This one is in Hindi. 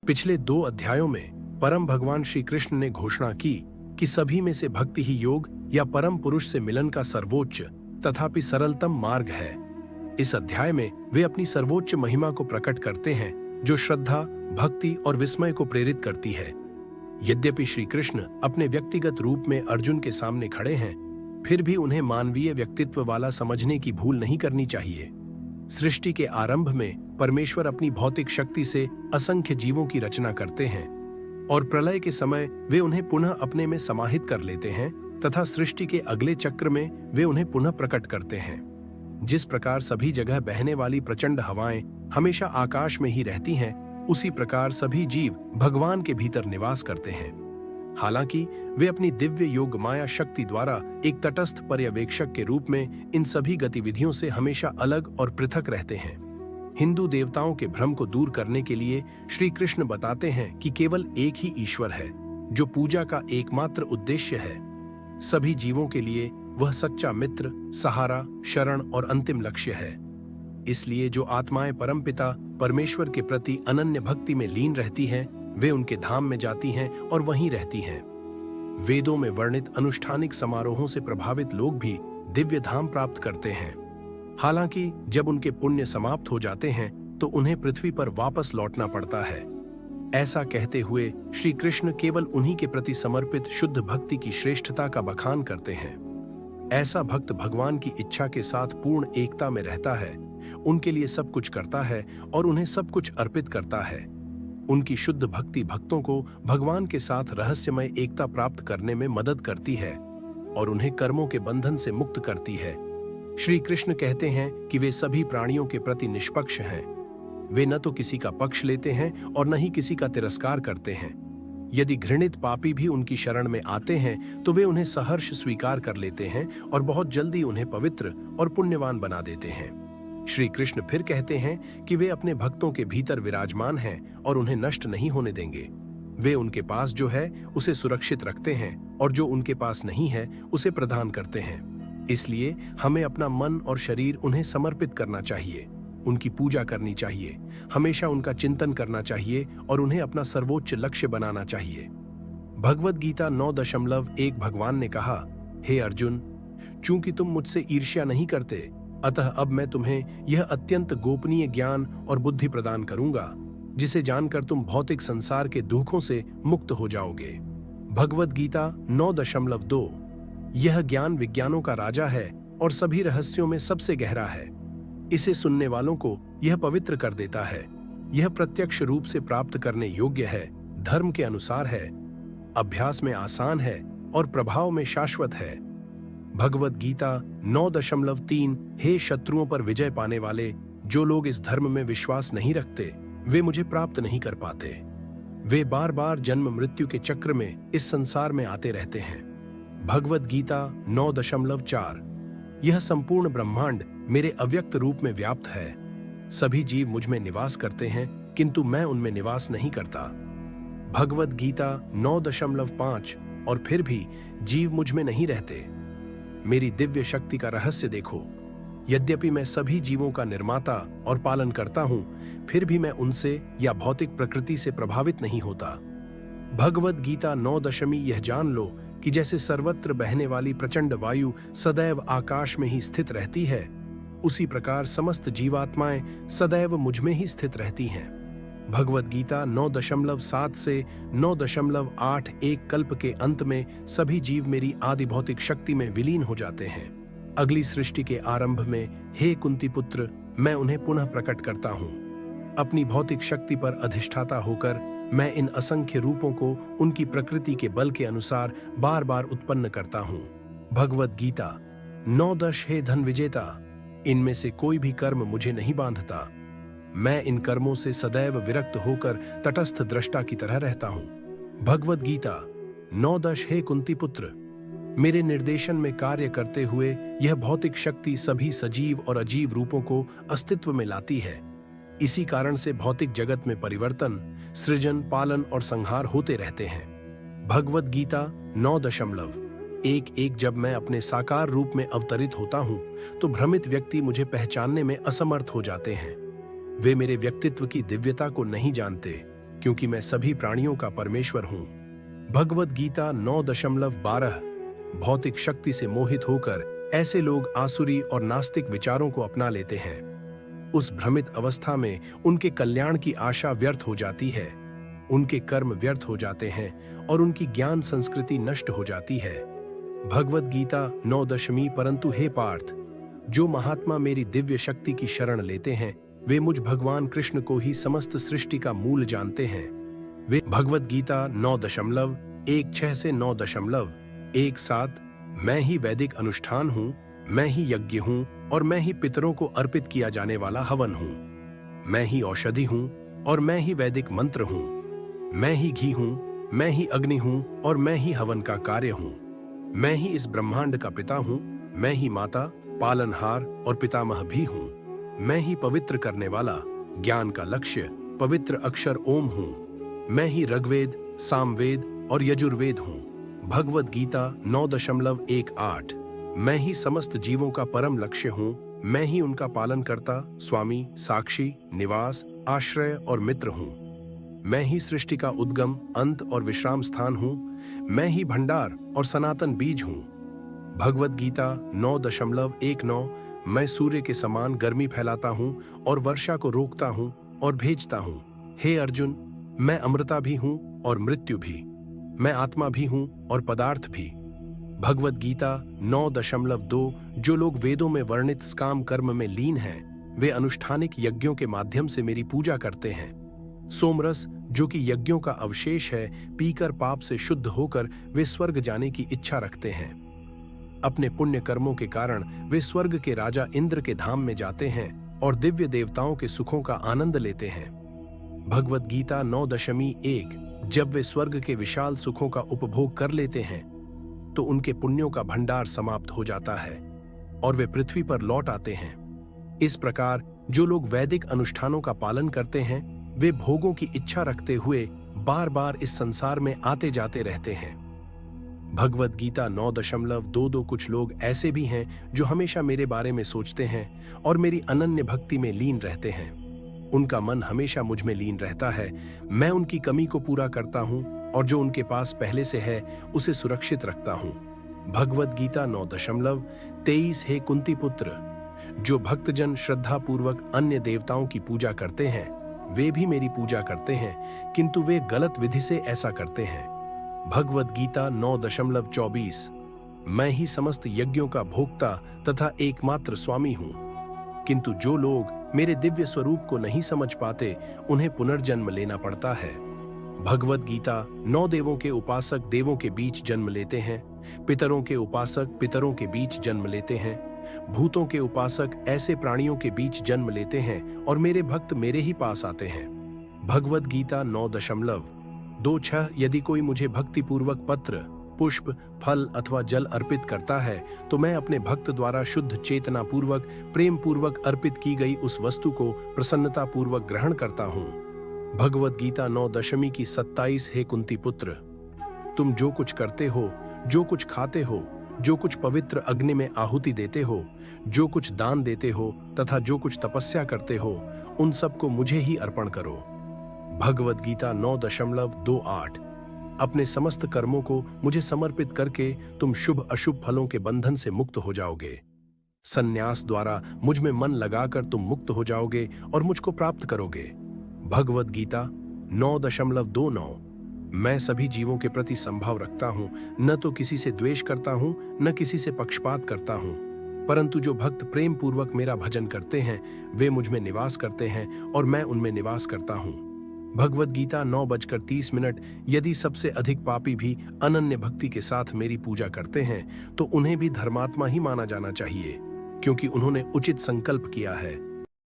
पिछले 2 अध्यायों में परम भगवान श्री कृष्ण ने घोषणा की कि सभी में से भक्ति ही योग या परम पुरुष से मिलन का सर्वोच्च तथापि सरलतम मार्ग है। इस अध्याय में वे अपनी सर्वोच्च महिमा को प्रकट करते हैं जो श्रद्धा, भक्ति और विस्मय को प्रेरित करती है। यद्यपि श्री कृष्ण अपने व्यक्तिगत रूप में अर्जुन के सामने खड़े हैं, फिर भी उन्हें मानवीय व्यक्तित्व वाला समझने की भूल नहीं करनी चाहिए। सृष्टि के आरंभ में परमेश्वर अपनी भौतिक शक्ति से असंख्य जीवों की रचना करते हैं और प्रलय के समय वे उन्हें पुनः अपने में समाहित कर लेते हैं तथा सृष्टि के अगले चक्र में वे उन्हें पुनः प्रकट करते हैं। जिस प्रकार सभी जगह बहने वाली प्रचंड हवाएं हमेशा आकाश में ही रहती हैं, उसी प्रकार सभी जीव भगवान के भीतर निवास करते हैं। हालांकि वे अपनी दिव्य योग माया शक्ति द्वारा एक तटस्थ पर्यवेक्षक के रूप में इन सभी गतिविधियों से हमेशा अलग और पृथक रहते हैं। हिंदू देवताओं के भ्रम को दूर करने के लिए श्री कृष्ण बताते हैं कि केवल एक ही ईश्वर है जो पूजा का एकमात्र उद्देश्य है। सभी जीवों के लिए वह सच्चा मित्र, सहारा, शरण और अंतिम लक्ष्य है। इसलिए जो आत्माएं परमपिता परमेश्वर के प्रति अनन्य भक्ति में लीन रहती हैं, वे उनके धाम में जाती हैं और वहीं रहती हैं। वेदों में वर्णित अनुष्ठानिक समारोहों से प्रभावित लोग भी दिव्य धाम प्राप्त करते हैं। हालांकि जब उनके पुण्य समाप्त हो जाते हैं तो उन्हें पृथ्वी पर वापस लौटना पड़ता है। ऐसा कहते हुए श्री कृष्ण केवल उन्हीं के प्रति समर्पित शुद्ध भक्ति की श्रेष्ठता का बखान करते हैं। ऐसा भक्त भगवान की इच्छा के साथ पूर्ण एकता में रहता है, उनके लिए सब कुछ करता है और उन्हें सब कुछ अर्पित करता है। उनकी शुद्ध भक्ति भक्तों को भगवान के साथ रहस्यमय एकता प्राप्त करने में मदद करती है और उन्हें कर्मों के बंधन से मुक्त करती है। श्री कृष्ण कहते हैं कि वे सभी प्राणियों के प्रति निष्पक्ष हैं। वे न तो किसी का पक्ष लेते हैं और न ही किसी का तिरस्कार करते हैं। यदि घृणित पापी भी उनकी शरण में आते हैं तो वे उन्हें सहर्ष स्वीकार कर लेते हैं और बहुत जल्दी उन्हें पवित्र और पुण्यवान बना देते हैं। श्री कृष्ण फिर कहते हैं कि वे अपने भक्तों के भीतर विराजमान हैं और उन्हें नष्ट नहीं होने देंगे। वे उनके पास जो है उसे सुरक्षित रखते हैं और जो उनके पास नहीं है उसे प्रदान करते हैं। इसलिए हमें अपना मन और शरीर उन्हें समर्पित करना चाहिए, उनकी पूजा करनी चाहिए, हमेशा उनका चिंतन करना चाहिए और उन्हें अपना सर्वोच्च लक्ष्य बनाना चाहिए। भगवद गीता 9.1 भगवान ने कहा, हे अर्जुन, चूंकि तुम मुझसे ईर्ष्या नहीं करते, अतः अब मैं तुम्हें यह अत्यंत गोपनीय ज्ञान और बुद्धि प्रदान करूंगा जिसे जानकर तुम भौतिक संसार के दुखों से मुक्त हो जाओगे। भगवद गीता 9.2 यह ज्ञान विज्ञानों का राजा है और सभी रहस्यों में सबसे गहरा है। इसे सुनने वालों को यह पवित्र कर देता है। यह प्रत्यक्ष रूप से प्राप्त करने योग्य है, धर्म के अनुसार है, अभ्यास में आसान है और प्रभाव में शाश्वत है। भगवद गीता 9.3 हे शत्रुओं पर विजय पाने वाले, जो लोग इस धर्म में विश्वास नहीं रखते वे मुझे प्राप्त नहीं कर पाते। वे बार बार जन्म मृत्यु के चक्र में इस संसार में आते रहते हैं। भगवद गीता 9.4 यह संपूर्ण ब्रह्मांड मेरे अव्यक्त रूप में व्याप्त है। सभी जीव मुझ में निवास करते हैं किंतु मैं उनमें निवास नहीं करता। भगवद गीता 9.5 और फिर भी जीव मुझ में नहीं रहते। मेरी दिव्य शक्ति का रहस्य देखो। यद्यपि मैं सभी जीवों का निर्माता और पालन करता हूं, फिर भी मैं उनसे या भौतिक प्रकृति से प्रभावित नहीं होता। भगवद गीता 9 यह जान लो कि जैसे सर्वत्र बहने वाली प्रचंड वायु सदैव आकाश में ही स्थित रहती है, उसी प्रकार समस्त जीवात्माएं सदैव मुझ में ही स्थित रहती हैं। भगवद गीता 9.7 से 9.8 एक कल्प के अंत में सभी जीव मेरी आदि भौतिक शक्ति में विलीन हो जाते हैं। अगली सृष्टि के आरंभ में हे कुंती पुत्र, मैं उन्हें पुनः प्रकट करता हूँ। अपनी भौतिक शक्ति पर अधिष्ठाता होकर मैं इन असंख्य रूपों को उनकी प्रकृति के बल के अनुसार बार बार उत्पन्न करता हूँ। भगवद गीता 9 हे धन विजेता, इनमें से कोई भी कर्म मुझे नहीं बांधता। मैं इन कर्मों से सदैव विरक्त होकर तटस्थ दृष्टा की तरह रहता हूँ। भगवद गीता 9 हे कुंती पुत्र, मेरे निर्देशन में कार्य करते हुए यह भौतिक शक्ति सभी सजीव और अजीव रूपों को अस्तित्व में लाती है। इसी कारण से भौतिक जगत में परिवर्तन, सृजन, पालन और संहार होते रहते हैं। भगवद गीता 9.1 जब मैं अपने साकार रूप में अवतरित होता हूँ तो भ्रमित व्यक्ति मुझे पहचानने में असमर्थ हो जाते हैं। वे मेरे व्यक्तित्व की दिव्यता को नहीं जानते। क्योंकि मैं सभी प्राणियों का परमेश्वर हूँ। भगवद गीता 9.12। भौतिक शक्ति से मोहित होकर ऐसे लोग आसुरी और नास्तिक विचारों को अपना लेते हैं। उस भ्रमित अवस्था में उनके कल्याण की आशा व्यर्थ हो जाती है, उनके कर्म व्यर्थ हो जाते हैं और उनकी ज्ञान संस्कृति नष्ट हो जाती है। भगवद गीता 9। परंतु हे पार्थ, जो महात्मा मेरी दिव्य शक्ति की शरण लेते हैं वे मुझ भगवान कृष्ण को ही समस्त सृष्टि का मूल जानते हैं। वे भगवद गीता 9.16 से 9.17। मैं ही वैदिक अनुष्ठान हूँ, मैं ही यज्ञ हूँ और मैं ही पितरों को अर्पित किया जाने वाला हवन हूँ। मैं ही औषधि हूँ और मैं ही वैदिक मंत्र हूँ। मैं ही घी हूँ, मैं ही अग्नि हूँ और मैं ही हवन का कार्य हूँ। मैं ही इस ब्रह्मांड का पिता हूँ, मैं ही माता, पालनहार और पितामह भी हूँ। मैं ही पवित्र करने वाला, ज्ञान का लक्ष्य, पवित्र अक्षर ओम हूँ। मैं ही ऋग्वेद, सामवेद और यजुर्वेद हूँ। भगवद गीता 9.18। मैं ही समस्त जीवों का परम लक्ष्य हूँ, मैं ही उनका पालन करता, स्वामी, साक्षी, निवास, आश्रय और मित्र हूँ। मैं ही सृष्टि का उद्गम, अंत और विश्राम स्थान हूँ। मैं ही भंडार और सनातन बीज हूँ। भगवद गीता 9.19। मैं सूर्य के समान गर्मी फैलाता हूँ और वर्षा को रोकता हूँ और भेजता हूँ। हे अर्जुन, मैं अमृता भी हूँ और मृत्यु भी, मैं आत्मा भी हूँ और पदार्थ भी। भगवद गीता 9.2। जो लोग वेदों में वर्णित काम कर्म में लीन हैं, वे अनुष्ठानिक यज्ञों के माध्यम से मेरी पूजा करते हैं। सोमरस, जो कि यज्ञों का अवशेष है, पीकर पाप से शुद्ध होकर वे स्वर्ग जाने की इच्छा रखते हैं। अपने पुण्य कर्मों के कारण वे स्वर्ग के राजा इंद्र के धाम में जाते हैं और दिव्य देवताओं के सुखों का आनंद लेते हैं। भगवद गीता 9.1। जब वे स्वर्ग के विशाल सुखों का उपभोग कर लेते हैं तो उनके पुण्यों का भंडार समाप्त हो जाता है और वे पृथ्वी पर लौट आते हैं। इस प्रकार जो लोग वैदिक अनुष्ठानों का पालन करते हैं वे भोगों की इच्छा रखते हुए बार बार इस संसार में आते जाते रहते हैं। भगवद गीता 9.22। कुछ लोग ऐसे भी हैं जो हमेशा मेरे बारे में सोचते हैं और मेरी अनन्य भक्ति में लीन रहते हैं। उनका मन हमेशा मुझ में लीन रहता है। मैं उनकी कमी को पूरा करता हूँ और जो उनके पास पहले से है उसे सुरक्षित रखता हूँ। भगवद गीता 9.23। हे कुंती पुत्र, जो भक्तजन श्रद्धा पूर्वक अन्य देवताओं की पूजा करते हैं वे भी मेरी पूजा करते हैं, किंतु वे गलत विधि से ऐसा करते हैं। भगवद गीता 9.24। मैं ही समस्त यज्ञों का भोक्ता तथा एकमात्र स्वामी हूँ, किंतु जो लोग मेरे दिव्य स्वरूप को नहीं समझ पाते उन्हें पुनर्जन्म लेना पड़ता है। भगवद गीता 9। देवों के उपासक देवों के बीच जन्म लेते हैं, पितरों के उपासक पितरों के बीच जन्म लेते हैं, भूतों के उपासक ऐसे प्राणियों के बीच जन्म लेते हैं और मेरे भक्त मेरे ही पास आते हैं। भगवद गीता 9.26। यदि कोई मुझे भक्तिपूर्वक पत्र, पुष्प, फल अथवा जल अर्पित करता है तो मैं अपने भक्त द्वारा शुद्ध चेतना पूर्वक प्रेम पूर्वक अर्पित की गई उस वस्तु को प्रसन्नता पूर्वक ग्रहण करता हूँ। भगवद गीता 9.27। हे कुंती पुत्र, तुम जो कुछ करते हो, जो कुछ खाते हो, जो कुछ पवित्र अग्नि में आहुति देते हो, जो कुछ दान देते हो तथा जो कुछ तपस्या करते हो, उन सब को मुझे ही अर्पण करो। भगवद गीता 9.28। अपने समस्त कर्मों को मुझे समर्पित करके तुम शुभ अशुभ फलों के बंधन से मुक्त हो जाओगे। संन्यास द्वारा मुझ में मन लगाकर तुम मुक्त हो जाओगे और मुझको प्राप्त करोगे। भगवद गीता 9.29। मैं सभी जीवों के प्रति संभाव रखता हूँ, न तो किसी से द्वेष करता हूँ न किसी से पक्षपात करता हूँ, परंतु जो भक्त प्रेम पूर्वक मेरा भजन करते हैं वे मुझ में निवास करते हैं और मैं उनमें निवास करता हूँ। भगवद गीता 9:30। यदि सबसे अधिक पापी भी अनन्य भक्ति के साथ मेरी पूजा करते हैं तो उन्हें भी धर्मात्मा ही माना जाना चाहिए, क्योंकि उन्होंने उचित संकल्प किया है।